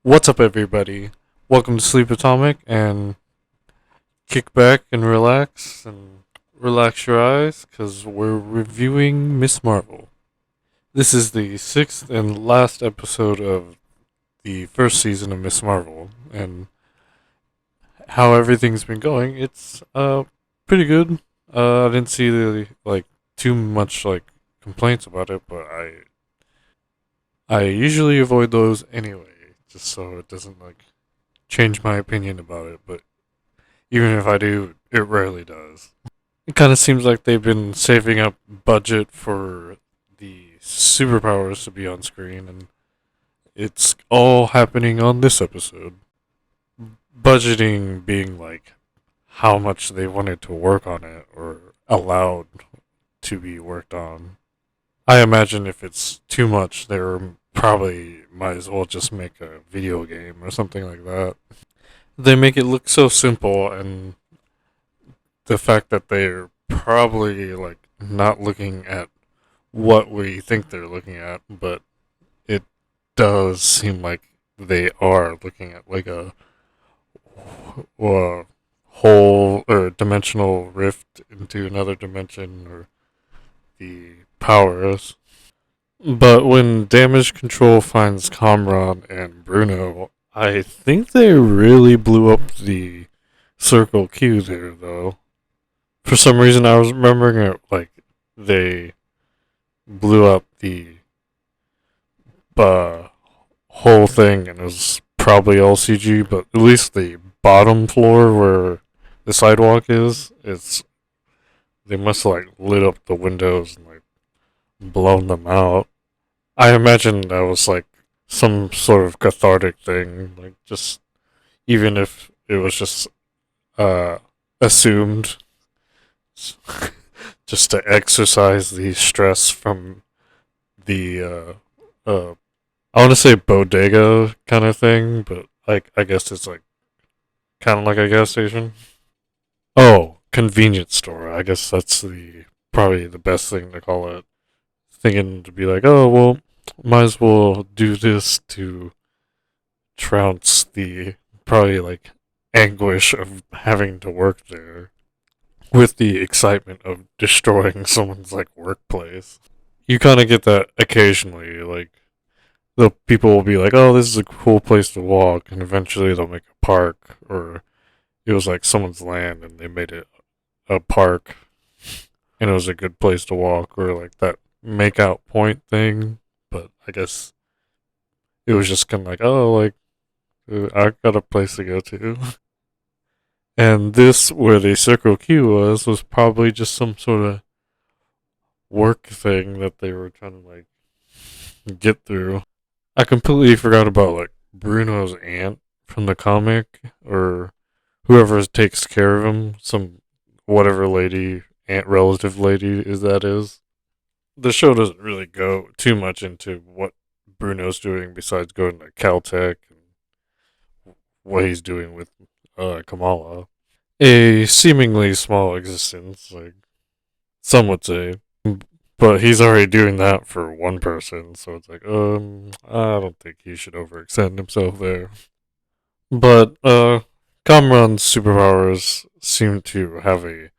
What's up, everybody? Welcome to Sleep Atomic, and kick back and relax your eyes because we're reviewing Miss Marvel. This is the sixth and last episode of the first season of Miss Marvel, and how everything's been going. It's pretty good. I didn't see too much complaints about it, but I usually avoid those anyway, just so it doesn't change my opinion about it. But even if I do, it rarely does. It kind of seems like they've been saving up budget for the superpowers to be on screen, and it's all happening on this episode. Budgeting being how much they wanted to work on it or allowed to be worked on. I imagine if it's too much, they're probably might as well just make a video game or something like that. They make it look so simple, and the fact that they're probably not looking at what we think they're looking at, but it does seem like they are looking at a whole or dimensional rift into another dimension or the powers. But when damage control finds Kamran and Bruno, I think they really blew up the Circle Q there, though. For some reason, I was remembering it like they blew up the uh, whole thing, and it was probably all CG. But at least the bottom floor where the sidewalk is, it's they must have lit up the windows and blown them out. I imagine that was some sort of cathartic thing, just even if it was just uh, assumed, just to exercise the stress from the I want to say bodega kind of thing, but I guess it's kind of like a gas station. Oh, convenience store. I guess that's the probably the best thing to call it. Thinking to be like, oh well, might as well do this to trounce the probably anguish of having to work there with the excitement of destroying someone's workplace. You kind of get that occasionally, the people will be like, "Oh, this is a cool place to walk," and eventually they'll make a park, or it was someone's land and they made it a park, and it was a good place to walk, or that make out point thing. But I guess it was just kind of oh, I got a place to go to, and this where the Circle Q was probably just some sort of work thing that they were trying to get through. I completely forgot about Bruno's aunt from the comic, or whoever takes care of him, some whatever lady, aunt relative lady is that is. The show doesn't really go too much into what Bruno's doing besides going to Caltech and what he's doing with Kamala. A seemingly small existence, some would say. But he's already doing that for one person, so it's I don't think he should overextend himself there. But Kamran's superpowers seem to have a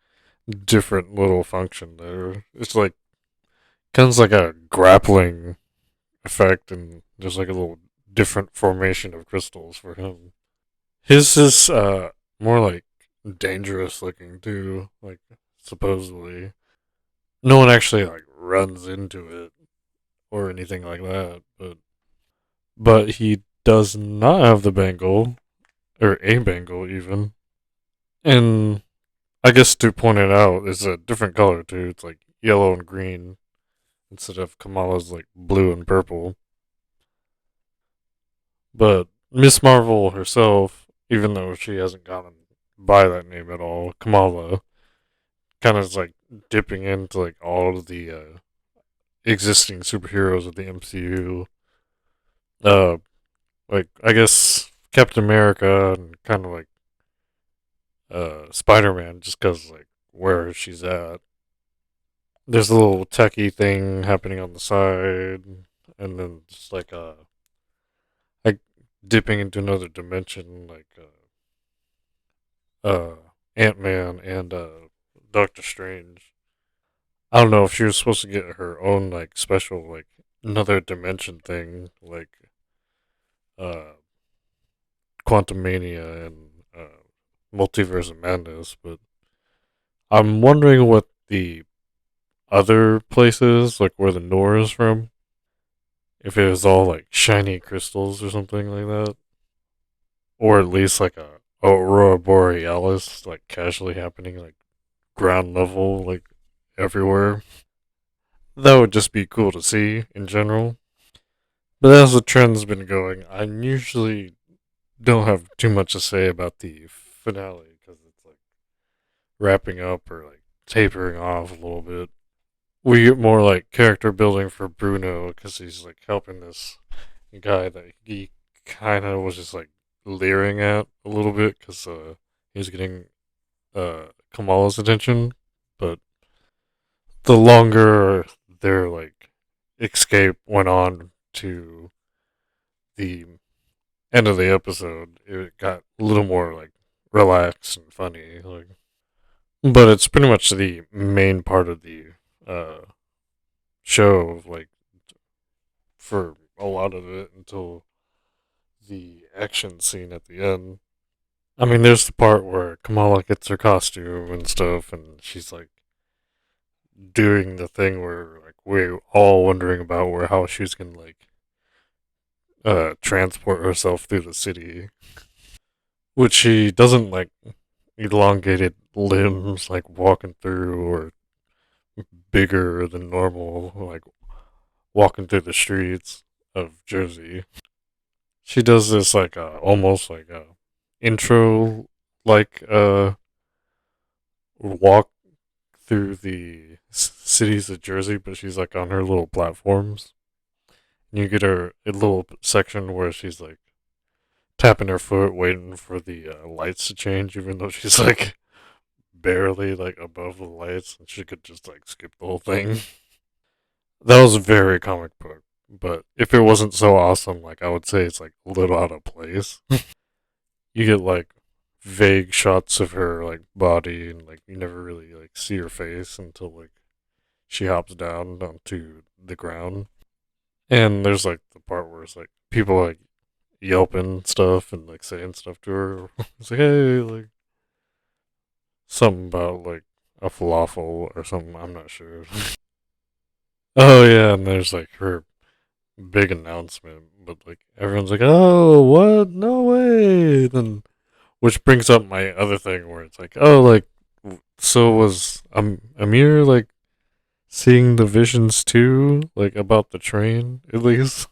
different little function there. It's kind of like a grappling effect, and there's a little different formation of crystals for him. His is more dangerous looking too, supposedly. No one actually runs into it or anything like that, but he does not have the bangle or a bangle even. And I guess to point it out, it's a different color too. It's yellow and green instead of Kamala's blue and purple. But Miss Marvel herself, even though she hasn't gone by that name at all, Kamala kind of is dipping into all of the existing superheroes of the MCU. Uh, I guess Captain America and kind of Spider Man, just because where she's at. There's a little techie thing happening on the side, and then just like dipping into another dimension, like Ant Man and Doctor Strange. I don't know if she was supposed to get her own like special like another dimension thing, like uh Quantum Mania and Multiverse of Madness, but I'm wondering what the other places, like where the Noor is from, if it was all like shiny crystals or something like that, or at least like a Aurora Borealis, like casually happening, like ground level, like everywhere. That would just be cool to see in general. But as the trend's been going, I usually don't have too much to say about the finale because it's like wrapping up or like tapering off a little bit. We get more like character building for Bruno because he's like helping this guy that he kind of was just like leering at a little bit because he's getting Kamala's attention. But the longer their like escape went on to the end of the episode, it got a little more like relaxed and funny. Like, but it's pretty much the main part of the uh, show, like for a lot of it until the action scene at the end. I mean, there's the part where Kamala gets her costume and stuff, and she's like doing the thing where like we're all wondering about where how she's gonna like transport herself through the city, which she doesn't like elongated limbs like walking through or bigger than normal like walking through the streets of Jersey. She does this like almost like a intro like walk through the cities of Jersey, but she's like on her little platforms. And you get her a little section where she's like tapping her foot, waiting for the lights to change, even though she's like barely like above the lights, and she could just like skip the whole thing. That was very comic book, but if it wasn't so awesome, like I would say it's like a little out of place. You get like vague shots of her like body, and like you never really like see her face until like she hops down onto the ground. And there's like the part where it's like people like yelping stuff and like saying stuff to her. It's like, hey, like something about like a falafel or something. I'm not sure. Oh yeah, and there's like her big announcement, but like everyone's like, oh, what? No way. Then, which brings up my other thing where it's like, oh, like, so was Amir like seeing the visions too, like about the train at least?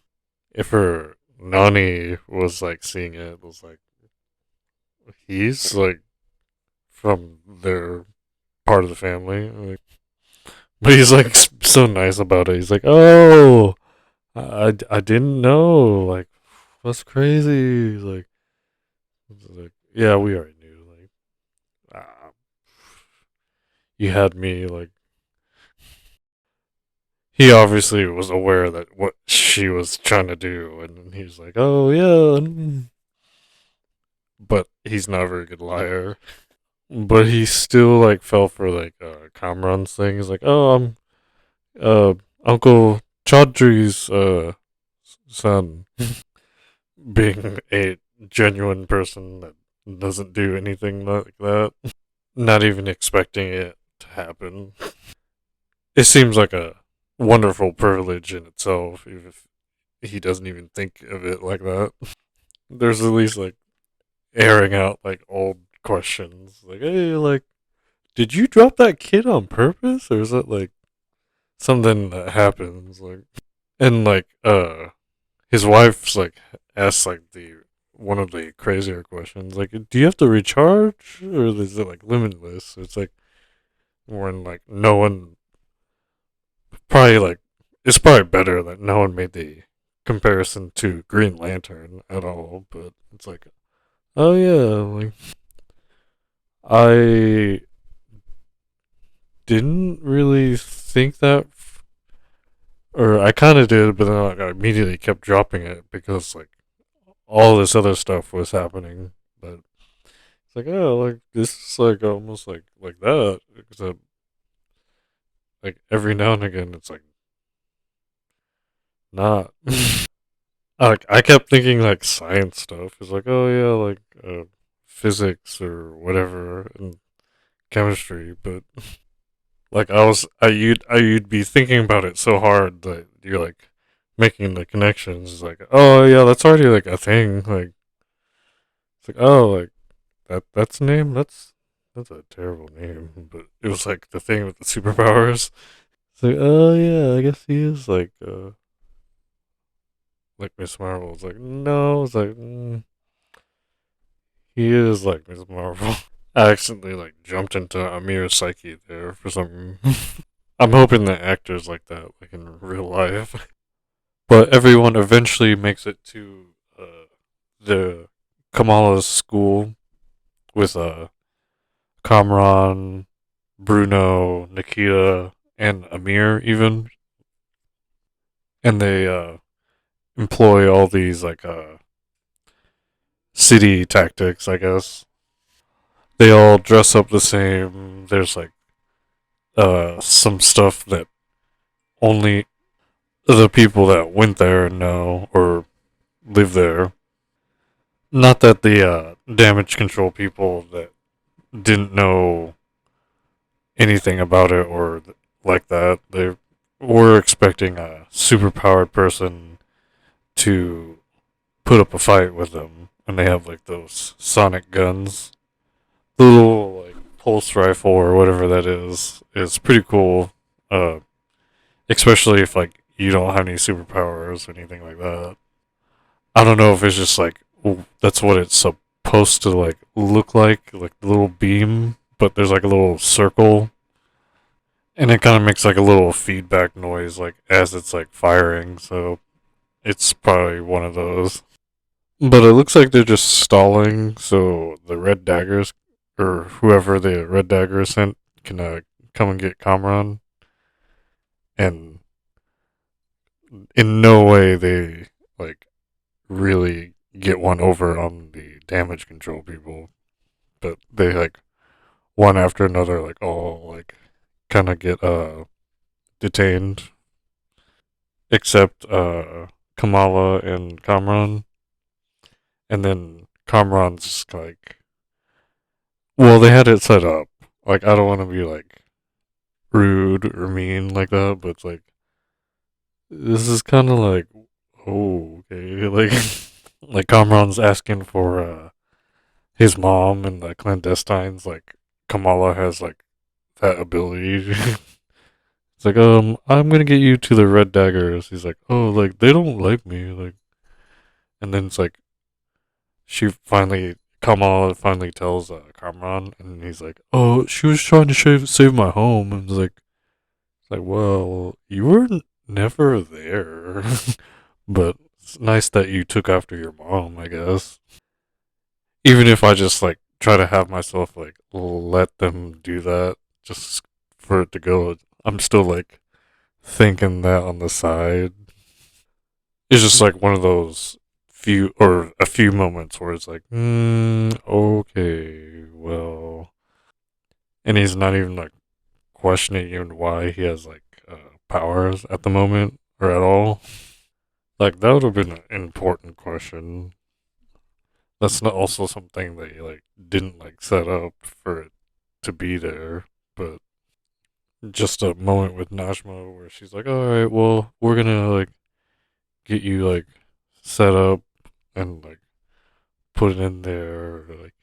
If her Nani was like seeing it, it was like he's like from their part of the family, like, but he's like so nice about it. He's like, oh, I didn't know, like, that's crazy. Like yeah, we already knew. Like, ah, you had me. Like, he obviously was aware that what she was trying to do, and he's like, oh yeah, but he's not a very good liar. But he still like fell for like Kamran's thing. He's like, oh, I'm uh Uncle Chaudhry's son, being a genuine person that doesn't do anything like that. Not even expecting it to happen. It seems like a wonderful privilege in itself, even if he doesn't even think of it like that. There's at least like airing out like old questions, like, hey, like, did you drop that kid on purpose, or is it like something that happens? Like, and like, his wife's like asks like the one of the crazier questions, like, do you have to recharge, or is it like limitless? It's like when like no one probably like it's probably better that no one made the comparison to Green Lantern at all, but it's like, oh yeah, like I didn't really think that, or I kind of did, but then like, I immediately kept dropping it because like all this other stuff was happening. But it's like, oh, like this is like almost like that, except like every now and again, it's like not. Like I kept thinking like science stuff. It's like, oh yeah, like physics or whatever and chemistry, but like you'd be thinking about it so hard that you're like making the connections. It's like, oh yeah, that's already like a thing. Like it's like, oh, like that's a name. That's a terrible name, but it was like the thing with the superpowers. It's like, oh yeah, I guess he is like Miss Marvel. It's like, no, it's like he is like Miss Marvel. I accidentally like jumped into Amir's psyche there for some. I'm hoping the actors like that like in real life. But everyone eventually makes it to the Kamala's school with Kamran, Bruno, Nikita, and Amir even, and they employ all these like city tactics, I guess. They all dress up the same. There's like some stuff that only the people that went there know or live there. Not that the damage control people that didn't know anything about it or like that. They were expecting a superpowered person to put up a fight with them, and they have like those sonic guns. The little like pulse rifle or whatever that is pretty cool. Uh, Especially if like you don't have any superpowers or anything like that. I don't know if it's just like that's what it's supposed to like look like the little beam, but there's like a little circle, and it kind of makes like a little feedback noise like as it's like firing. So it's probably one of those. But it looks like they're just stalling, so the red daggers or whoever the red dagger sent can come and get Kamran, and in no way they like really get one over on the damage control people, but they like one after another like all like kind of get detained except Kamala and Kamran, and then Kamran's like, well, they had it set up. Like I don't want to be like rude or mean like that, but it's like this is kind of like, oh okay, like like Kamran's asking for his mom and the clandestines. Like Kamala has like that ability. It's like, I'm gonna get you to the Red Daggers. He's like, oh, like they don't like me, like, and then it's like she finally, Kamala finally tells Kamran, and he's like, oh, she was trying to save my home, and it's like, well, you were never there, but it's nice that you took after your mom, I guess. Even if I just like try to have myself like let them do that, just for it to go, I'm still like thinking that on the side. It's just like one of those few or a few moments where it's like, okay, well, and he's not even like questioning even why he has like powers at the moment or at all. Like that would have been an important question. That's not also something they like didn't like set up for it to be there, but just a moment with Najma where she's like, "All right, well, we're gonna like get you like set up and like put it in there, or, like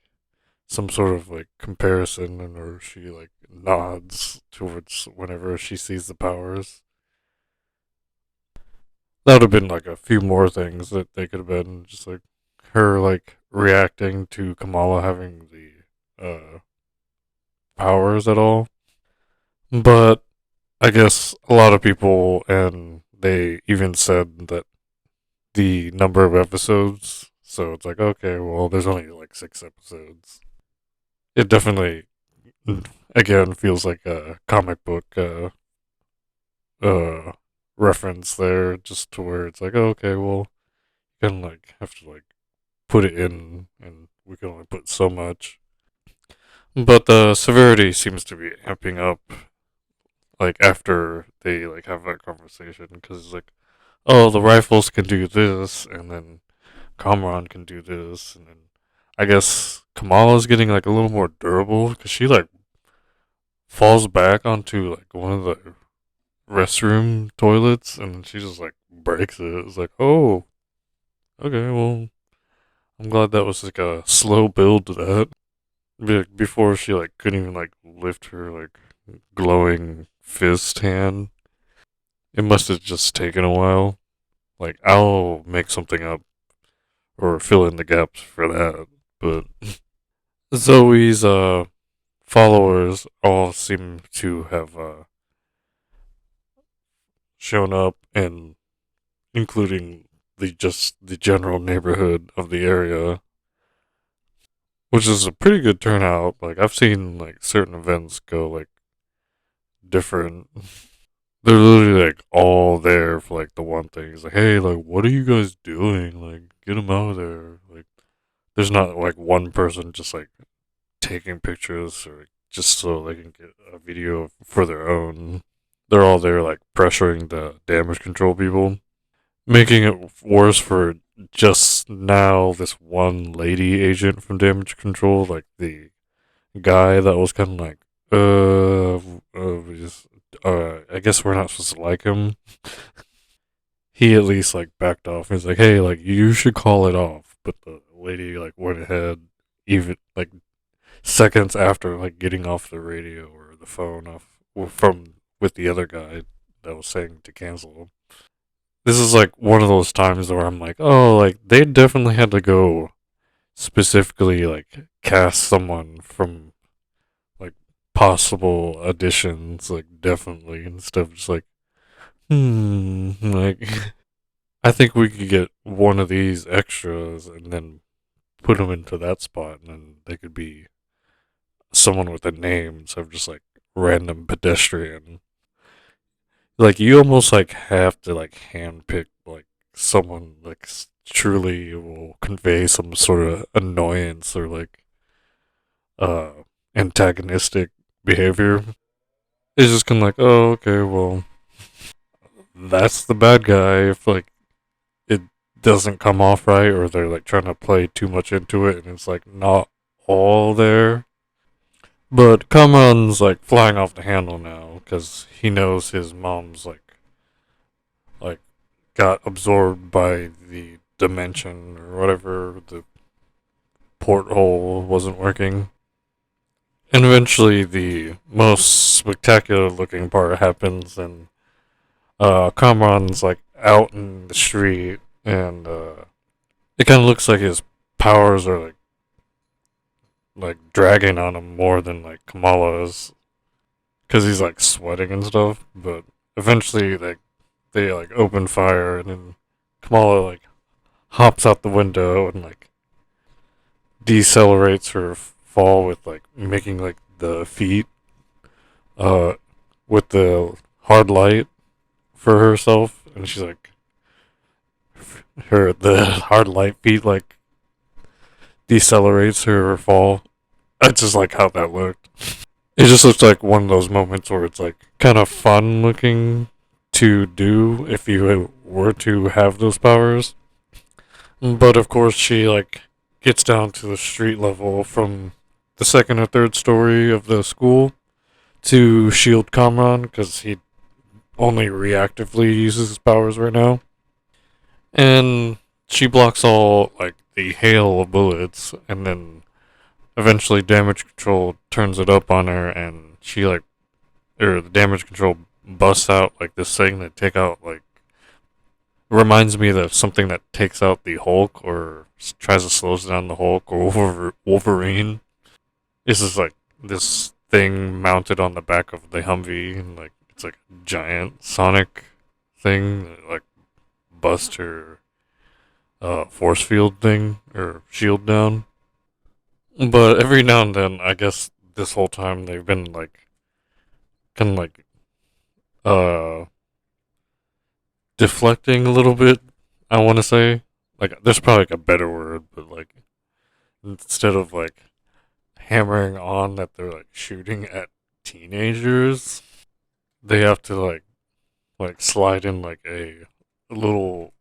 some sort of like comparison," and or she like nods towards whenever she sees the powers. That would have been like a few more things that they could have been just like her like reacting to Kamala having the powers at all. But I guess a lot of people, and they even said that the number of episodes. So it's like, okay, well, there's only like 6 episodes. It definitely, again, feels like a comic book uh, reference there, just to where it's like, oh, okay, well, you kind of like have to like put it in, and we can only put so much. But the severity seems to be amping up, like after they like have that conversation, because it's like, oh, the rifles can do this, and then Kamran can do this, and then I guess Kamala's getting like a little more durable because she like falls back onto like one of the restroom toilets, and then she just like breaks it. It's like, oh, okay, well, I'm glad that was like a slow build to that. Before she like couldn't even like lift her like glowing fist hand. It must have just taken a while. Like I'll make something up or fill in the gaps for that. But Zoe's followers all seem to have shown up, and including the general neighborhood of the area, which is a pretty good turnout. Like I've seen like certain events go like different. They're literally like all there for like the one thing. It's like, hey, like what are you guys doing? Like get them out of there. Like there's not like one person just like taking pictures or just so they can get a video for their own. They're all there like pressuring the damage control people, making it worse for just now this one lady agent from damage control, like the guy that was kind of like, we just, I guess we're not supposed to like him. He at least like backed off. He's like, hey, like you should call it off. But the lady like went ahead, even like seconds after like getting off the radio or the phone off from with the other guy that was saying to cancel. This is like one of those times where I'm like, oh, like they definitely had to go specifically like cast someone from like possible additions, like definitely instead of just like, like I think we could get one of these extras and then put them into that spot, and then they could be someone with a name instead of just like random pedestrian. Like you almost like have to like handpick like someone like truly will convey some sort of annoyance or like uh antagonistic behavior. It's just kind of like, oh, okay, well, that's the bad guy. If like it doesn't come off right, or they're like trying to play too much into it, and it's like not all there. But Kamran's like flying off the handle now because he knows his mom's like got absorbed by the dimension or whatever. The porthole wasn't working. And eventually, the most spectacular looking part happens, and Kamran's like out in the street, and it kind of looks like his powers are like dragging on him more than like Kamala's, because he's like sweating and stuff. But eventually, like they like open fire, and then Kamala like hops out the window and like decelerates her fall with like making like the feet uh with the hard light for herself, and she's like her the hard light feet like decelerates her fall. I just like how that looked. It just looks like one of those moments where it's like kind of fun looking to do if you were to have those powers. But of course, she like gets down to the street level from the second or third story of the school to shield Kamran because he only reactively uses his powers right now. And she blocks all like the hail of bullets, and then eventually damage control turns it up on her, and she like or the damage control busts out like this thing that take out like reminds me of something that takes out the Hulk or tries to slow down the Hulk or Wolverine. This is like this thing mounted on the back of the Humvee, and like it's like a giant sonic thing that like bust her force field thing or shield down. But every now and then, I guess this whole time they've been like kind of like uh deflecting a little bit. I want to say like there's probably like a better word, but like instead of like hammering on that they're like shooting at teenagers, they have to like slide in like a little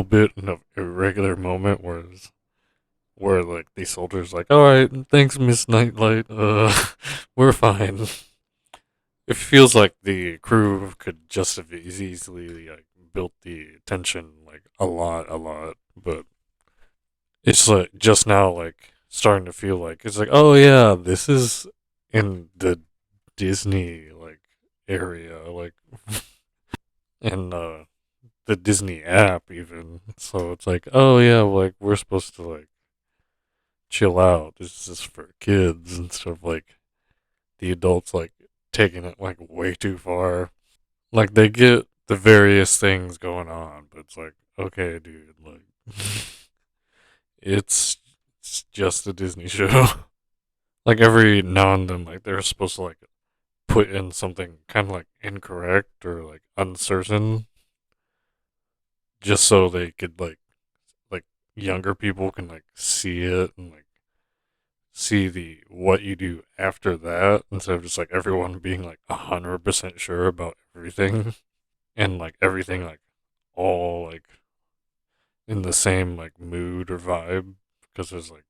bit of a regular moment where like these soldiers like, all right, thanks, Miss Nightlight, we're fine. It feels like the crew could just have easily like built the tension like a lot, but it's like just now like starting to feel like it's like, oh yeah, this is in the Disney like area, like in the Disney app even. So it's like, oh yeah, like we're supposed to like chill out. This is for kids instead of like the adults like taking it like way too far. Like they get the various things going on, but it's like, okay, dude, like it's it's just a Disney show. Like every now and then, like they're supposed to like put in something kind of like incorrect or like uncertain, just so they could like younger people can like see it and like see the what you do after that instead of just like everyone being like 100% sure about everything and like everything like all like in the same like mood or vibe because there's like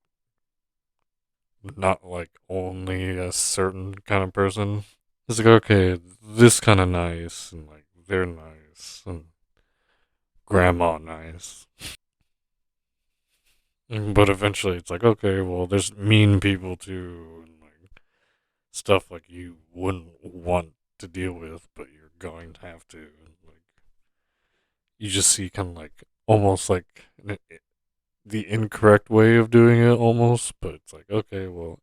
not like only a certain kind of person. It's like, okay, this kind of nice and like they're nice and grandma nice. But eventually it's like, okay, well, there's mean people too and like stuff like you wouldn't want to deal with, but you're going to have to. And, like you just see kind of like almost like the incorrect way of doing it almost, but it's like, okay, well,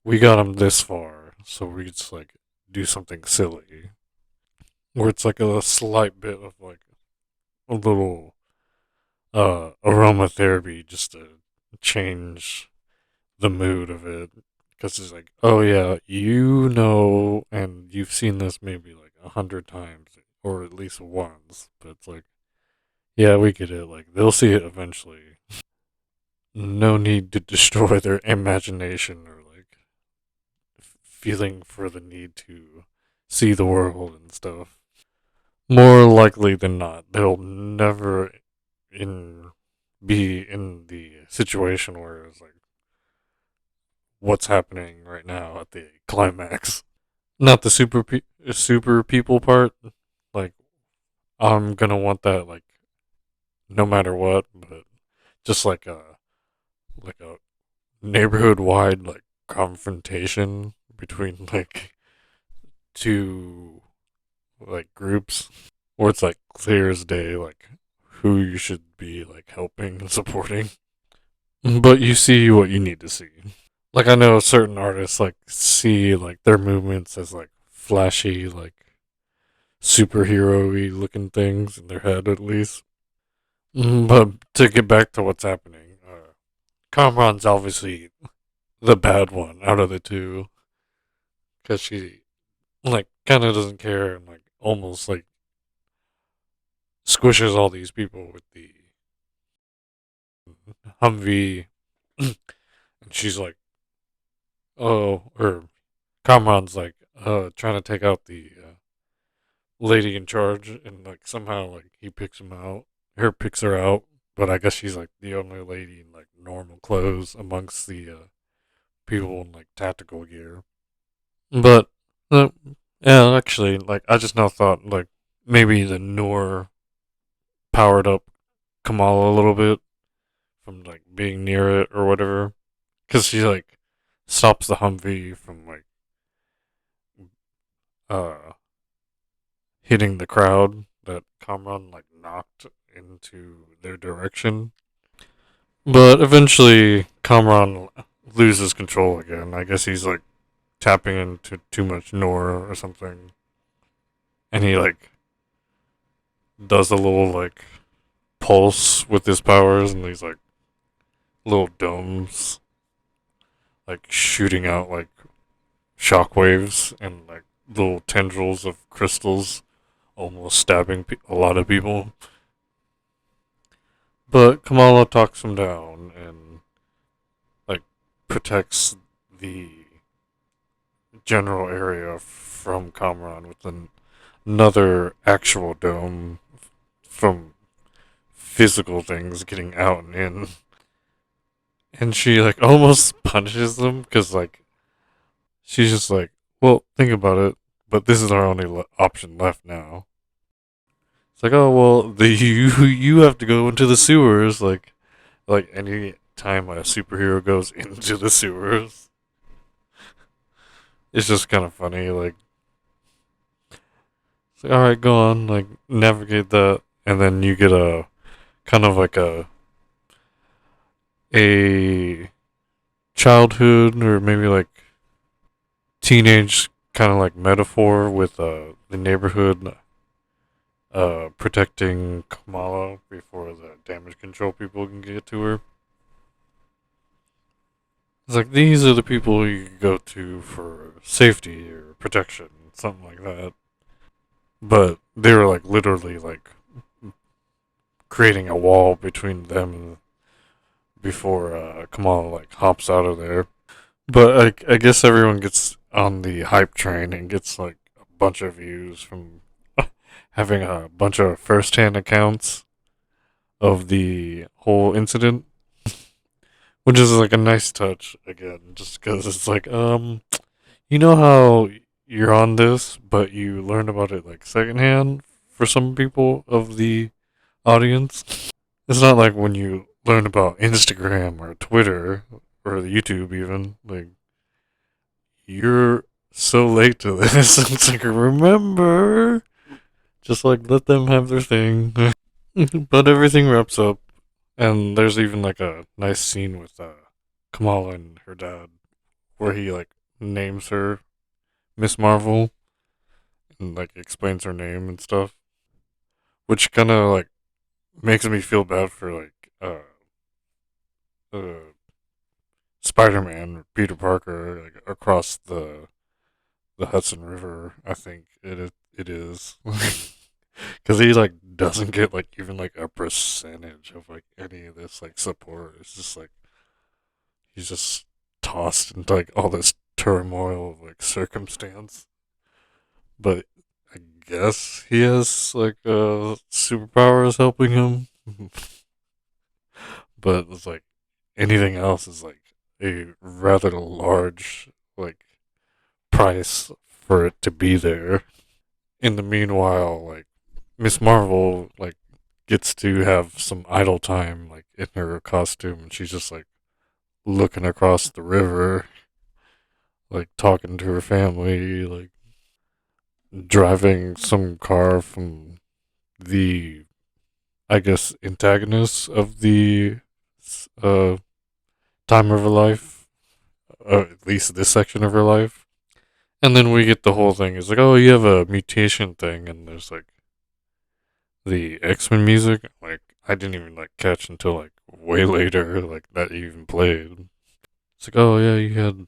we got them this far, so we just like do something silly where it's like a slight bit of like a little aromatherapy just to change the mood of it because it's like, oh yeah, you know, and you've seen this maybe like 100 times or at least once, but it's like, yeah, we get it. Like they'll see it eventually. No need to destroy their imagination or like feeling for the need to see the world and stuff. More likely than not, they'll never in be in the situation where it's like what's happening right now at the climax. Not the super people part. Like I'm gonna want that like no matter what, but just like a neighborhood wide like confrontation between like two like groups where it's like clear as day like who you should be like helping and supporting. But you see what you need to see. Like I know certain artists like see like their movements as like flashy, like superhero-y looking things in their head at least. But to get back to what's happening, Kamran's obviously the bad one out of the two because she like kind of doesn't care and like almost like squishes all these people with the Humvee, and she's like, oh, or Kamran's like, trying to take out the lady in charge, and like somehow like he picks him out, her picks her out, but I guess she's like the only lady in like normal clothes amongst the people in like tactical gear. But uh, yeah, actually, like I just now thought like maybe the Noor powered up Kamala a little bit from like being near it or whatever, because she like stops the Humvee from like uh hitting the crowd that Kamran like knocked into their direction. But eventually, Kamran loses control again. I guess he's like tapping into too much Nor or something, and he like does a little like pulse with his powers, and these like little domes like shooting out like shockwaves and like little tendrils of crystals, almost stabbing a lot of people. But Kamala talks him down and like protects the general area from Kamran with another actual dome from physical things getting out and in. And she like almost punishes them because like she's just like, well, think about it, but this is our only option left now. It's like, oh well, the you have to go into the sewers. Like any time a superhero goes into the sewers, it's just kind of funny. Like, it's like, all right, go on, like navigate that, and then you get a kind of like a childhood or maybe like teenage kind of like metaphor with the neighborhood protecting Kamala before the damage control people can get to her. It's like these are the people you go to for safety or protection, something like that. But they were like literally like creating a wall between them before Kamala like hops out of there. But I guess everyone gets on the hype train and gets like a bunch of views from having a bunch of first-hand accounts of the whole incident, which is like a nice touch again, just because it's like, you know how you're on this, but you learn about it like secondhand for some people of the audience. It's not like when you learn about Instagram or Twitter or YouTube even, like you're so late to this. It's like remember, just like let them have their thing. But everything wraps up, and there's even like a nice scene with Kamala and her dad, where he like names her Miss Marvel and like explains her name and stuff, which kind of like makes me feel bad for like uh Spider-Man or Peter Parker like across the Hudson River. I think it is because he like doesn't get like even like a percentage of like any of this like support. It's just like he's just tossed into like all this turmoil of like circumstance. But I guess he has like superpowers helping him. But it's like anything else is like a rather large like price for it to be there. In the meanwhile, like Miss Marvel like gets to have some idle time like in her costume and she's just like looking across the river, like talking to her family, like driving some car from the I guess antagonist of the uh time of her life, at least this section of her life. And then we get the whole thing. It's like, oh, you have a mutation thing, and there's like the X Men music. Like, I didn't even like catch until like way later, like that even played. It's like, oh yeah, you had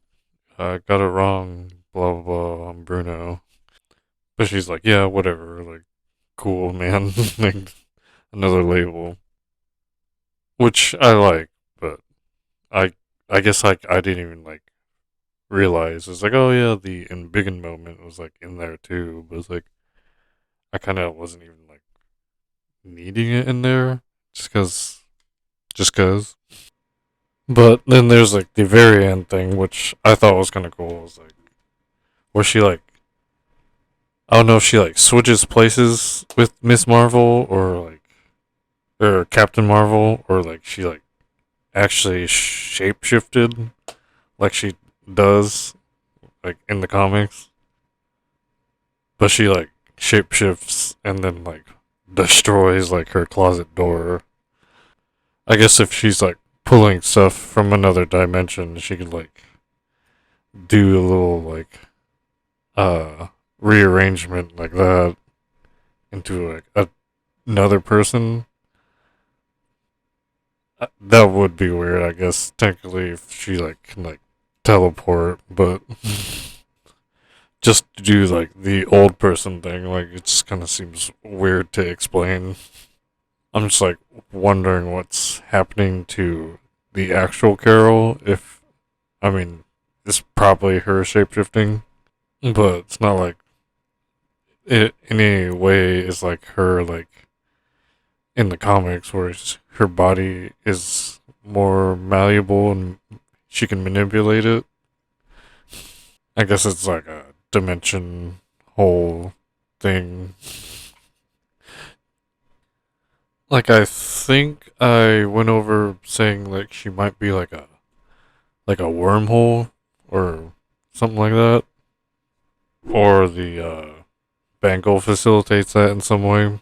I got it wrong. Blah blah blah. I'm Bruno, but she's like, yeah, whatever. Like, cool, man. Like another label, which I like, but I I guess like I didn't even like realize. It's like, oh yeah, the embiggen moment was like in there too, but it's like I kind of wasn't even like needing it in there just cause. But then there's like the very end thing, which I thought was kind of cool. It was like where she like I don't know if she like switches places with Miss Marvel or Captain Marvel or like she like actually shapeshifted like she does like in the comics, but she like shapeshifts and then like destroys like her closet door. I guess if she's like pulling stuff from another dimension, she could like do a little like uh rearrangement like that into like another person. That would be weird, I guess. Technically, if she like can like teleport, but just to do like the old person thing, like it just kind of seems weird to explain. I'm just like wondering what's happening to the actual Carol if I mean, it's probably her shapeshifting, but it's not like it in any way is like her like in the comics where her body is more malleable and she can manipulate it. I guess it's like a dimension whole thing. Like I think I went over saying like she might be like a wormhole or something like that, or the bangle facilitates that in some way.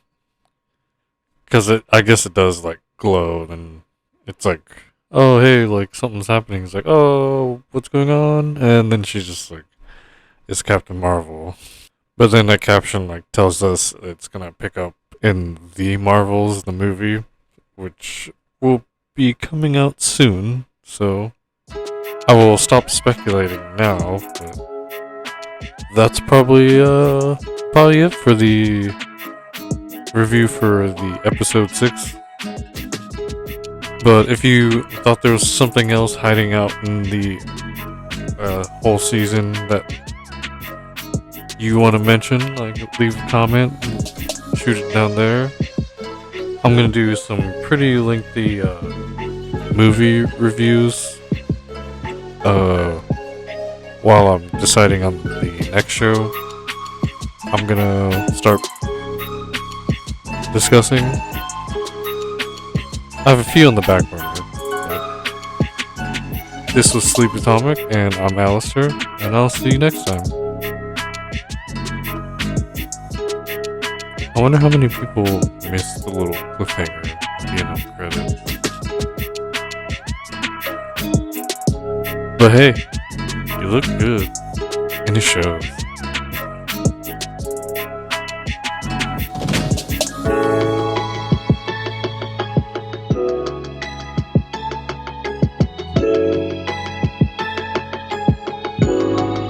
Because I guess it does like glow, and it's like, oh hey, like something's happening. It's like, oh, what's going on? And then she's just like, it's Captain Marvel. But then that caption like tells us it's gonna pick up in the Marvels, the movie, which will be coming out soon. So I will stop speculating now. But that's probably it for the review for the episode 6. But if you thought there was something else hiding out in the whole season that you want to mention, like leave a comment, shoot it down there. I'm gonna do some pretty lengthy movie reviews while I'm deciding on the next show. I'm gonna start discussing. I have a few on the back burner. This was Sleep Atomic, and I'm Alistair, and I'll see you next time. I wonder how many people missed the little cliffhanger at the end of the credits. But hey, you look good in the show.